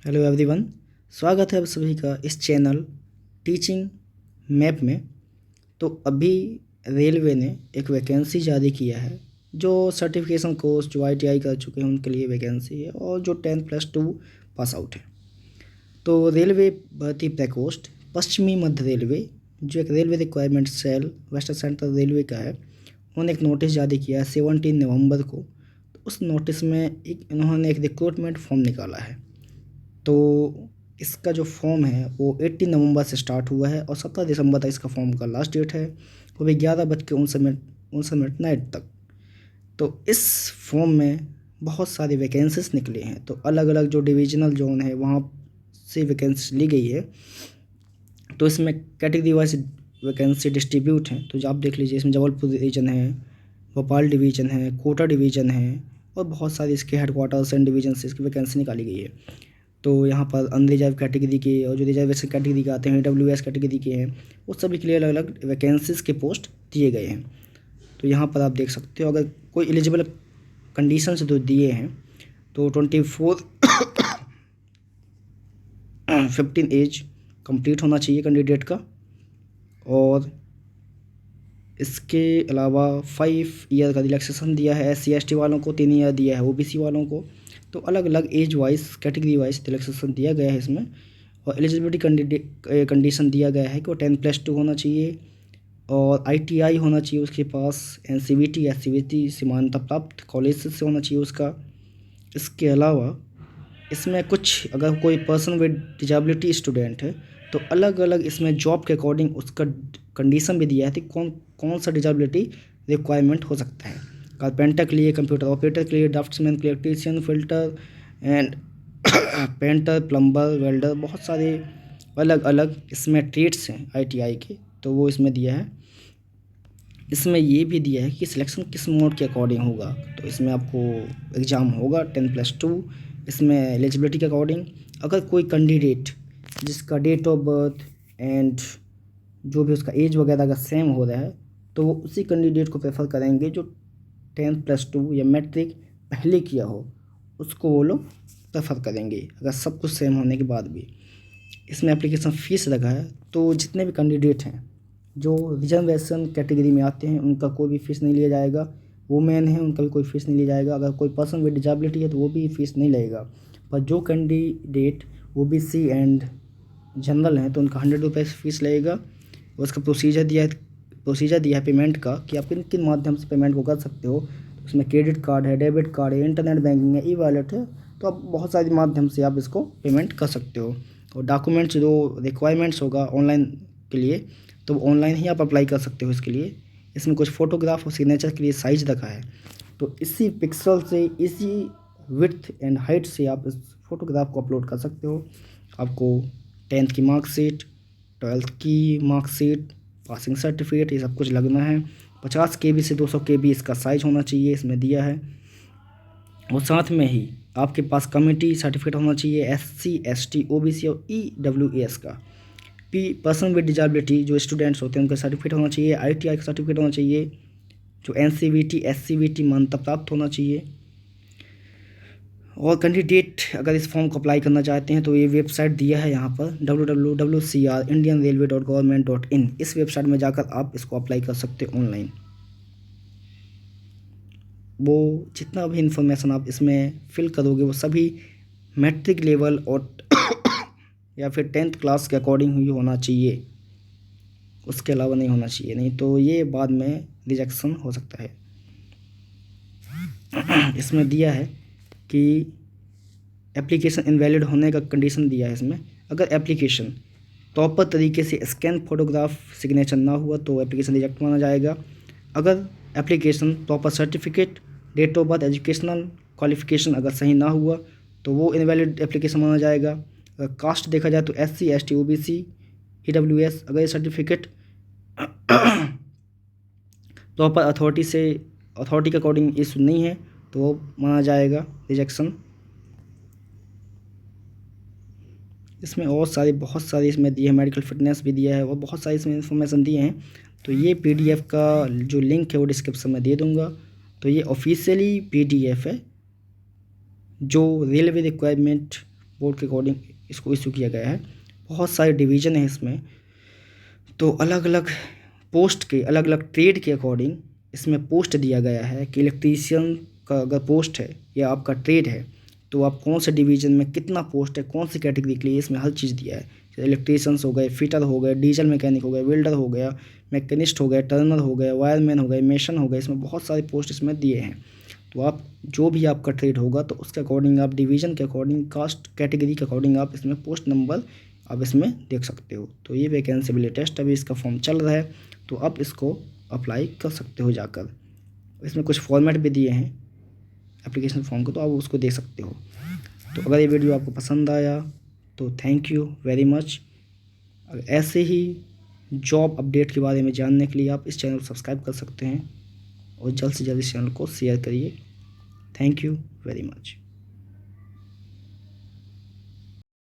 Hello everyone, स्वागत है आप सभी का इस चैनल टीचिंग मैप में। तो अभी रेलवे ने एक वैकेंसी जारी किया है। जो सर्टिफिकेशन कोर्स जो ITI कर चुके हैं उनके लिए वैकेंसी है, और जो 10+2 पास आउट है। तो रेलवे भर्ती प्रकोष्ठ पश्चिमी मध्य रेलवे, जो एक railway requirement cell western central railway का है, उन्होंने एक नोटिस जारी किया है 17 नवंबर को। तो उस नोटिस में इन्होंने एक रिक्रूटमेंट फॉर्म निकाला है। तो इसका जो फॉर्म है वो 18 नवंबर से स्टार्ट हुआ है और 17 दिसंबर तक इसका फॉर्म का लास्ट डेट है, वो भी 11:59 नाइट तक। तो इस फॉर्म में बहुत सारी वैकेंसीज निकली हैं। तो अलग अलग जो डिविजनल जोन है वहाँ से वैकेंसी ली गई है। तो इसमें कैटेगरी वाइज वैकेंसी डिस्ट्रीब्यूट हैं। तो जो आप देख लीजिए, इसमें जबलपुर डिवीज़न है, भोपाल डिवीज़न है, कोटा डिवीज़न है, और बहुत सारी इसके हेडक्वार्टर्स एंड डिवीजन से इसकी वैकेंसी निकाली गई है। तो यहाँ पर अनरिजर्व कैटेगरी के और जो रिजर्वेशन कैटेगरी के आते हैं, EWS कैटेगरी के हैं, वो सभी के लिए अलग अलग वैकेंसीज़ के पोस्ट दिए गए हैं। तो यहाँ पर आप देख सकते हो, अगर कोई एलिजिबल कंडीशंस जो दिए हैं तो 24 15 एज कंप्लीट होना चाहिए कैंडिडेट का, और इसके अलावा 5 ईयर का रिलैक्सेशन दिया है। SC ST वालों को 3 ईयर दिया है, OBC वालों को। तो अलग अलग age wise category wise relaxation दिया गया है इसमें। और एलिजिबिलिटी कंडीशन दिया गया है कि वो 10+2 होना चाहिए, और ITI होना चाहिए उसके पास, NCVT SCVT से मान्यता प्राप्त कॉलेज से होना चाहिए उसका। इसके अलावा इसमें कुछ, अगर कोई पर्सन विद डिजेबिलिटी स्टूडेंट है तो अलग अलग इसमें जॉब के अकॉर्डिंग उसका कंडीशन भी दिया है कि कौन सा डिजेबिलिटी रिक्वायरमेंट हो सकता है। कारपेंटर के लिए, कंप्यूटर ऑपरेटर के लिए, ड्राफ्ट्समैन के लिए, electrician, filter and painter, plumber, welder, बहुत सारे अलग अलग इसमें ट्रेड्स हैं ITI के। तो वो इसमें दिया है। इसमें ये भी दिया है कि सिलेक्शन किस मोड के अकॉर्डिंग होगा। तो इसमें आपको एग्ज़ाम होगा 10+2, इसमें एलिजिबिलिटी के अकॉर्डिंग। अगर कोई कैंडिडेट जिसका डेट ऑफ बर्थ एंड जो भी उसका एज वगैरह अगर सेम हो रहा है तो वो उसी कैंडिडेट को प्रेफर करेंगे जो 10+2 या मैट्रिक पहले किया हो, उसको वो लोग प्रेफर करेंगे, अगर सब कुछ सेम होने के बाद भी। इसमें एप्लीकेशन फ़ीस लगा है। तो जितने भी कैंडिडेट हैं जो रिजर्वेशन कैटेगरी में आते हैं उनका कोई भी फ़ीस नहीं लिया जाएगा। वुमेन है उनका भी कोई फ़ीस नहीं लिया जाएगा। अगर कोई पर्सन विद डिजेबिलिटी है तो वो भी फ़ीस नहीं लगेगा। पर जो कैंडिडेट OBC एंड जनरल हैं तो उनका 100 रुपये फ़ीस लगेगा। उसका प्रोसीजर दिया है पेमेंट का, कि आप किन किन माध्यम से पेमेंट को कर सकते हो। तो उसमें क्रेडिट कार्ड है, डेबिट कार्ड है, इंटरनेट बैंकिंग है, E-वॉलेट है। तो आप बहुत सारे माध्यम से आप इसको पेमेंट कर सकते हो। और डॉक्यूमेंट्स जो रिक्वायरमेंट्स होगा ऑनलाइन के लिए, तो ऑनलाइन ही आप अप्लाई कर सकते हो इसके लिए। इसमें कुछ फ़ोटोग्राफ और सिग्नेचर के लिए साइज़ रखा है। तो इसी पिक्सल से, इसी विड्थ एंड हाइट से आप इस फोटोग्राफ को अपलोड कर सकते हो। आपको 10th की मार्कशीट, 12th की मार्कशीट, पासिंग सर्टिफिकेट, ये सब कुछ लगना है। 50 KB से 200 KB इसका साइज़ होना चाहिए, इसमें दिया है। और साथ में ही आपके पास कम्युनिटी सर्टिफिकेट होना चाहिए, SC ST OBC और EWS का। पर्सन विद डिजेबिलिटी जो स्टूडेंट्स होते हैं उनका सर्टिफिकेट होना चाहिए। ITI का सर्टिफिकेट होना चाहिए। जो NCVT SCVT मान्यता प्राप्त होना चाहिए। और कैंडिडेट अगर इस फॉर्म को अप्लाई करना चाहते हैं तो ये वेबसाइट दिया है यहाँ पर, www.indianrailway.government.in। इस वेबसाइट में जाकर आप इसको अप्लाई कर सकते हो ऑनलाइन। वो जितना भी इंफॉर्मेशन आप इसमें फिल करोगे वो सभी मैट्रिक लेवल और या फिर 10th क्लास के अकॉर्डिंग ही होना चाहिए, उसके अलावा नहीं होना चाहिए, नहीं तो ये बाद में रिजेक्शन हो सकता है। इसमें दिया है कि एप्लीकेशन इनवैलिड होने का कंडीशन दिया है इसमें। अगर एप्लीकेशन प्रॉपर तरीके से स्कैन फोटोग्राफ सिग्नेचर ना हुआ तो एप्लीकेशन रिजेक्ट माना जाएगा। अगर application proper certificate, date of birth, educational qualification अगर सही ना हुआ तो वो इनवैलिड एप्लीकेशन माना जाएगा। अगर कास्ट देखा जाए तो SC ST OBC EWS, अगर ये सर्टिफिकेट प्रॉपर अथॉरिटी के अकॉर्डिंग इशू नहीं है तो वो माना जाएगा रिजेक्शन। इसमें और बहुत सारी इसमें दी है, मेडिकल फिटनेस भी दिया है और बहुत सारी इसमें इन्फॉर्मेशन दिए हैं। तो ये PDF का जो लिंक है वो डिस्क्रिप्शन में दे दूँगा। तो ये ऑफिशियली PDF है जो रेलवे रिक्वायरमेंट बोर्ड के अकॉर्डिंग इसको इशू किया गया है। बहुत सारे डिवीज़न है इसमें, तो अलग अलग पोस्ट के, अलग अलग ट्रेड के अकॉर्डिंग इसमें पोस्ट दिया गया है कि इलेक्ट्रीशियन का अगर पोस्ट है या आपका ट्रेड है तो आप कौन से डिवीज़न में कितना पोस्ट है, कौन सी कैटेगरी के लिए, इसमें हर चीज़ दिया है। इलेक्ट्रीशियंस हो गए, फिटर हो गए, डीजल मैकेनिक हो गए, वेल्डर हो गया, मैकेनिस्ट हो गए, टर्नर हो गए, वायरमैन हो गए, मेसन हो गए, इसमें बहुत सारे पोस्ट इसमें दिए हैं। तो आप जो भी आपका ट्रेड होगा तो उसके अकॉर्डिंग आप डिवीज़न के अकॉर्डिंग, कास्ट कैटेगरी के अकॉर्डिंग आप इसमें पोस्ट नंबर आप इसमें देख सकते हो। तो ये वैकेंसी भी लेटेस्ट अभी इसका फॉर्म चल रहा है, तो आप इसको अप्लाई कर सकते हो जाकर। इसमें कुछ फॉर्मेट भी दिए हैं एप्लीकेशन फॉर्म को, तो आप उसको देख सकते हो। तो अगर ये वीडियो आपको पसंद आया तो थैंक यू वेरी मच। ऐसे ही जॉब अपडेट के बारे में जानने के लिए आप इस चैनल को सब्सक्राइब कर सकते हैं और जल्द से जल्द इस चैनल को शेयर करिए। Thank you very much.